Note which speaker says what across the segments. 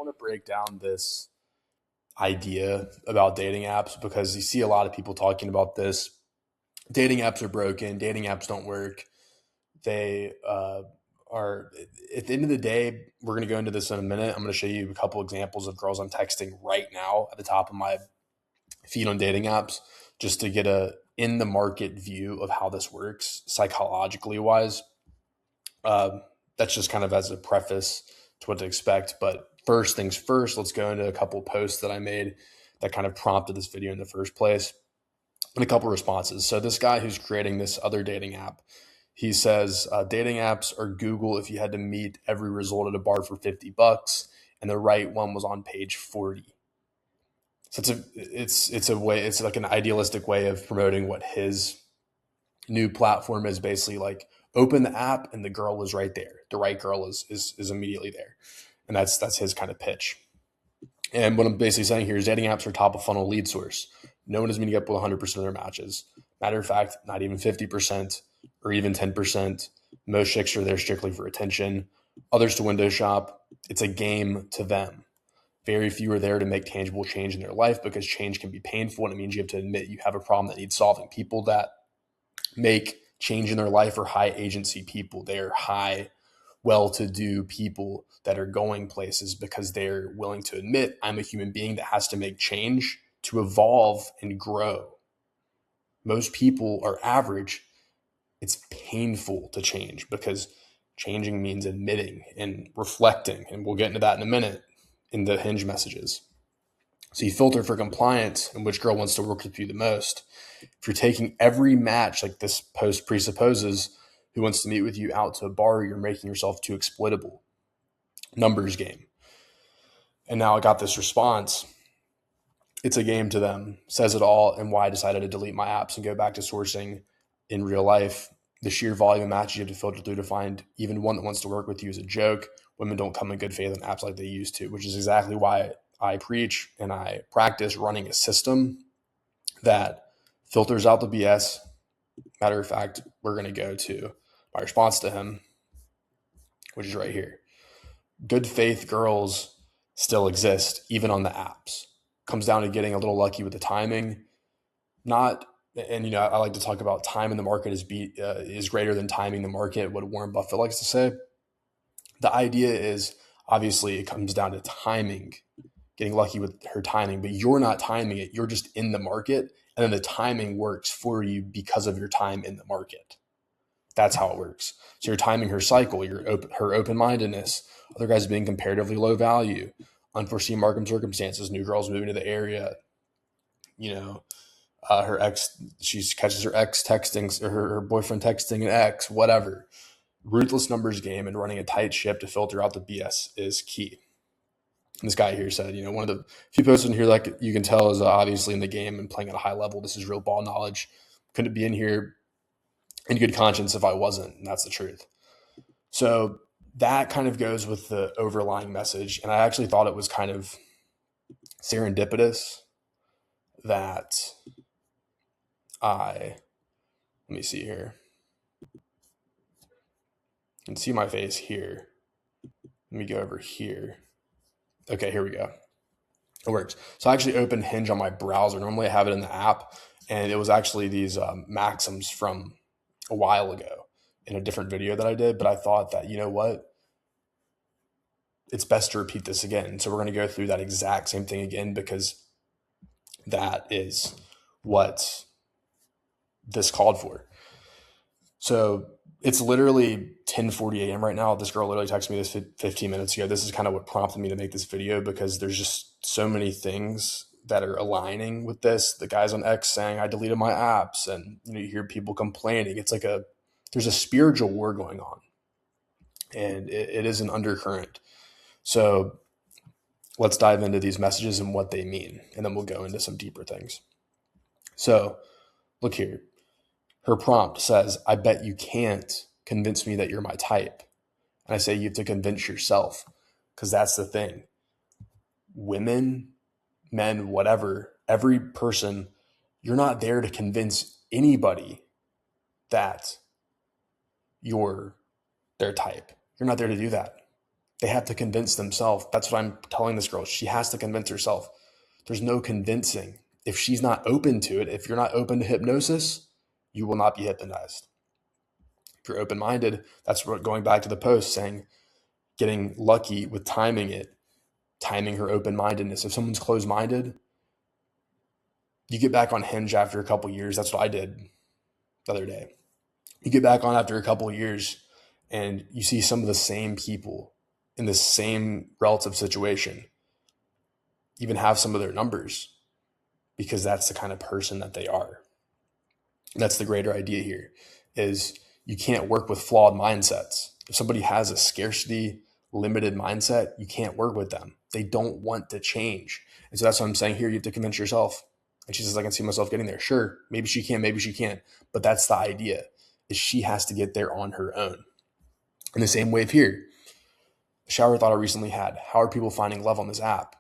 Speaker 1: want to break down this idea about dating apps because you see a lot of people talking about this. Dating apps are broken. Dating apps don't work. They are, at the end of the day, we're going to go into this in a minute. I'm going to show you a couple examples of girls I'm texting right now at the top of my feed on dating apps just to get a in the market view of how this works psychologically wise. Uh, that's just kind of as a preface to what to expect. But first things first, let's go into a couple posts that I made that kind of prompted this video in the first place and a couple responses. So this guy who's creating this other dating app, he says dating apps are Google if you had to meet every result at a bar for $50 and the right one was on page 40. So it's like an idealistic way of promoting what his new platform is. Basically like open the app and the girl is right there. The right girl is immediately there. And that's his kind of pitch. And what I'm basically saying here is dating apps are top of funnel lead source. No one is meeting up with 100% of their matches. Matter of fact, not even 50% or even 10%. Most chicks are there strictly for attention. Others to window shop. It's a game to them. Very few are there to make tangible change in their life because change can be painful and it means you have to admit you have a problem that needs solving. People that make change in their life are high agency people. They are high, well-to-do people that are going places because they're willing to admit I'm a human being that has to make change to evolve and grow. Most people are average. It's painful to change because changing means admitting and reflecting. And we'll get into that in a minute in the hinge messages. So you filter for compliance and which girl wants to work with you the most. If you're taking every match, like this post presupposes, who wants to meet with you out to a bar, you're making yourself too exploitable. Numbers game. And now I got this response. It's a game to them. Says it all and why I decided to delete my apps and go back to sourcing in real life. The sheer volume of matches you have to filter through to find even one that wants to work with you is a joke. Women don't come in good faith on apps like they used to, which is exactly why I preach and I practice running a system that filters out the BS. Matter of fact, we're going to go to my response to him, which is right here. Good faith girls still exist, even on the apps. Comes down to getting a little lucky with the timing. Not, and I like to talk about time in the market is greater than timing the market, what Warren Buffett likes to say. The idea is obviously it comes down to timing, getting lucky with her timing, but you're not timing it. You're just in the market. And then the timing works for you because of your time in the market. That's how it works. So you're timing her cycle, her open-mindedness, other guys being comparatively low value, unforeseen market circumstances, new girls moving to the area, her ex, she catches her ex texting, or her boyfriend texting an ex, whatever. Ruthless numbers game and running a tight ship to filter out the BS is key. And this guy here said, one of the few posts in here that you can tell is obviously in the game and playing at a high level. This is real ball knowledge. Couldn't be in here in good conscience if I wasn't. And that's the truth. So that kind of goes with the overlying message. And I actually thought it was kind of serendipitous that let me see here. You can see my face here. Let me go over here. Okay, here we go. It works. So I actually opened Hinge on my browser. Normally I have it in the app, and it was actually these maxims from a while ago in a different video that I did. But I thought that, it's best to repeat this again. So we're going to go through that exact same thing again because that is what this called for. So it's literally 10:40 a.m. right now. This girl literally texted me this 15 minutes ago. This is kind of what prompted me to make this video because there's just so many things that are aligning with this. The guys on X saying, I deleted my apps, and you hear people complaining. It's like there's a spiritual war going on, and it is an undercurrent. So let's dive into these messages and what they mean, and then we'll go into some deeper things. So look here. Her prompt says, I bet you can't convince me that you're my type. And I say you have to convince yourself because that's the thing. Women, men, whatever, every person, you're not there to convince anybody that you're their type. You're not there to do that. They have to convince themselves. That's what I'm telling this girl. She has to convince herself. There's no convincing. If she's not open to it, if you're not open to hypnosis, you will not be hypnotized. If you're open minded, that's what going back to the post saying, getting lucky with timing it, timing her open mindedness. If someone's closed minded, you get back on Hinge after a couple years. That's what I did the other day. You get back on after a couple years and you see some of the same people in the same relative situation, even have some of their numbers, because that's the kind of person that they are. And that's the greater idea here is you can't work with flawed mindsets. If somebody has a scarcity limited mindset, you can't work with them. They don't want to change. And so that's what I'm saying here. You have to convince yourself. And she says, I can see myself getting there. Sure, maybe she can, maybe she can't. But that's the idea, is she has to get there on her own. In the same wave here, the shower thought I recently had, how are people finding love on this app?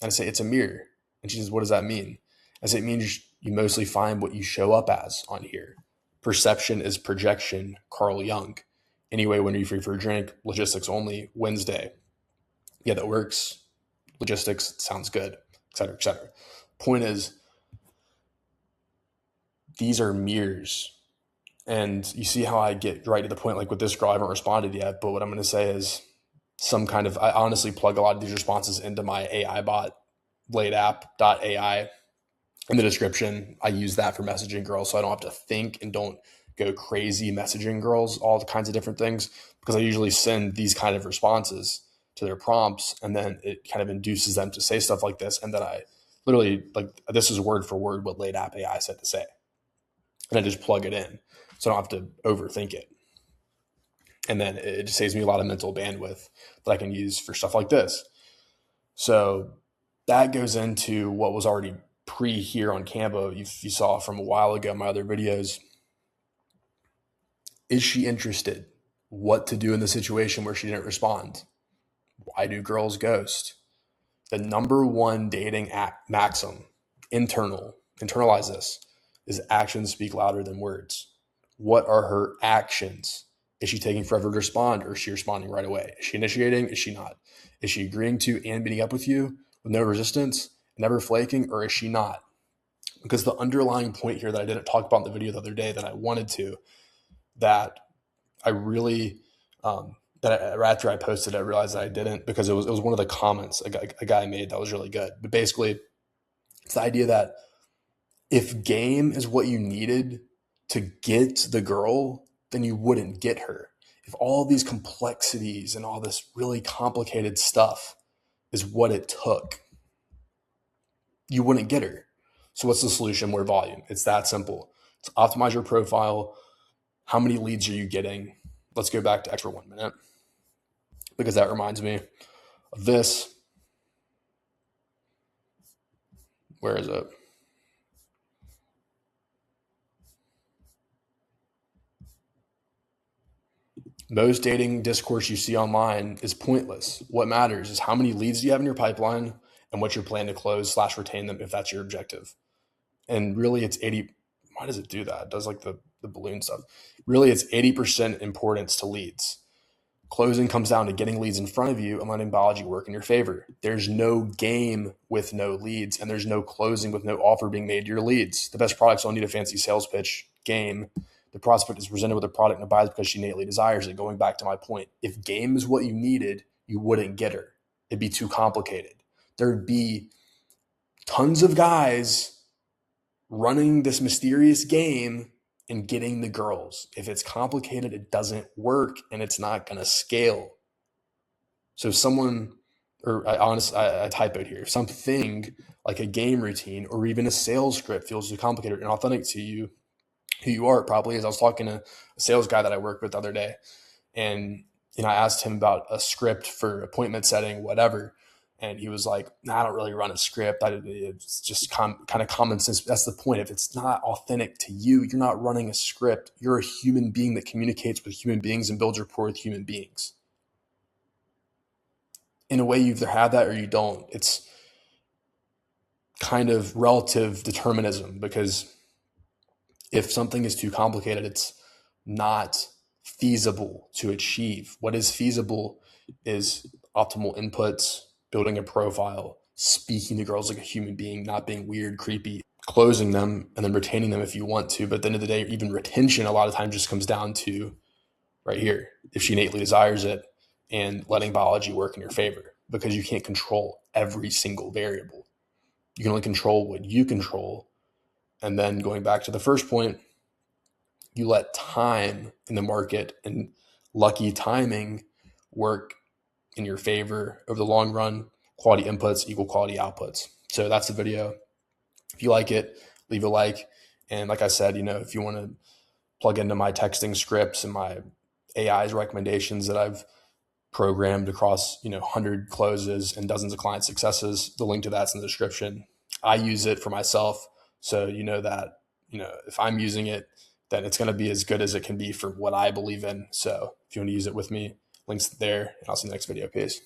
Speaker 1: And I say, it's a mirror. And she says, what does that mean? I say, it means you mostly find what you show up as on here. Perception is projection, Carl Jung. Anyway, when are you free for a drink? Logistics only, Wednesday. Yeah, that works. Logistics sounds good, et cetera, et cetera. Point is, these are mirrors. And you see how I get right to the point, like with this girl, I haven't responded yet, but what I'm going to say is some kind of, I honestly plug a lot of these responses into my AI bot, L.A.I.D.AI. In the description, I use that for messaging girls so I don't have to think and don't go crazy messaging girls all the kinds of different things, because I usually send these kind of responses to their prompts and then it kind of induces them to say stuff like this. And then I literally, like, this is word for word what L.A.I.D.AI said to say. And I just plug it in so I don't have to overthink it. And then it just saves me a lot of mental bandwidth that I can use for stuff like this. So that goes into what was already pre here on Canva. You saw from a while ago, my other videos. Is she interested? What to do in the situation where she didn't respond? Why do girls ghost? The number one dating maxim, internalize this, is actions speak louder than words. What are her actions? Is she taking forever to respond, or is she responding right away? Is she initiating? Is she not? Is she agreeing to and meeting up with you with no resistance, never flaking, or is she not? Because the underlying point here that I didn't talk about in the video the other day that I wanted to, that I really, after I posted, I realized that I didn't, because it was one of the comments a guy made that was really good. But basically, it's the idea that if game is what you needed to get the girl, then you wouldn't get her. If all these complexities and all this really complicated stuff is what it took, you wouldn't get her. So what's the solution? More volume. It's that simple. It's optimize your profile. How many leads are you getting? Let's go back to X for 1 minute, because that reminds me of this. Where is it? Most dating discourse you see online is pointless. What matters is how many leads do you have in your pipeline and what's your plan to close / retain them if that's your objective. And really it's 80. Why does it do that? It does like the balloon stuff. Really it's 80% importance to leads. Closing comes down to getting leads in front of you and letting biology work in your favor. There's no game with no leads, and there's no closing with no offer being made to your leads. The best products don't need a fancy sales pitch. Game. The prospect is presented with a product and buys because she innately desires it. Going back to my point, if game is what you needed, you wouldn't get her. It'd be too complicated. There'd be tons of guys running this mysterious game and getting the girls. If it's complicated, it doesn't work and it's not going to scale. So someone, or I typoed here, something like a game routine or even a sales script feels too complicated and authentic to you, who you are probably. As I was talking to a sales guy that I worked with the other day, and I asked him about a script for appointment setting, whatever. And he was like, nah, I don't really run a script. It's just kind of common sense. That's the point. If it's not authentic to you, you're not running a script. You're a human being that communicates with human beings and builds rapport with human beings. In a way, you either have that or you don't. It's kind of relative determinism, because if something is too complicated, it's not feasible to achieve. What is feasible is optimal inputs, building a profile, speaking to girls like a human being, not being weird, creepy, closing them, and then retaining them if you want to. But at the end of the day, even retention a lot of times just comes down to right here, if she innately desires it, and letting biology work in your favor, because you can't control every single variable. You can only control what you control. And then going back to the first point, you let time in the market and lucky timing work in your favor over the long run. Quality inputs equal quality outputs. So that's the video. If you like it, leave a like. And like I said, if you want to plug into my texting scripts and my AI's recommendations that I've programmed across 100 closes and dozens of client successes, the link to that's in the description. I use it for myself, so that if I'm using it, then it's going to be as good as it can be for what I believe in. So if you want to use it with me, links there, and I'll see you in the next video. Peace.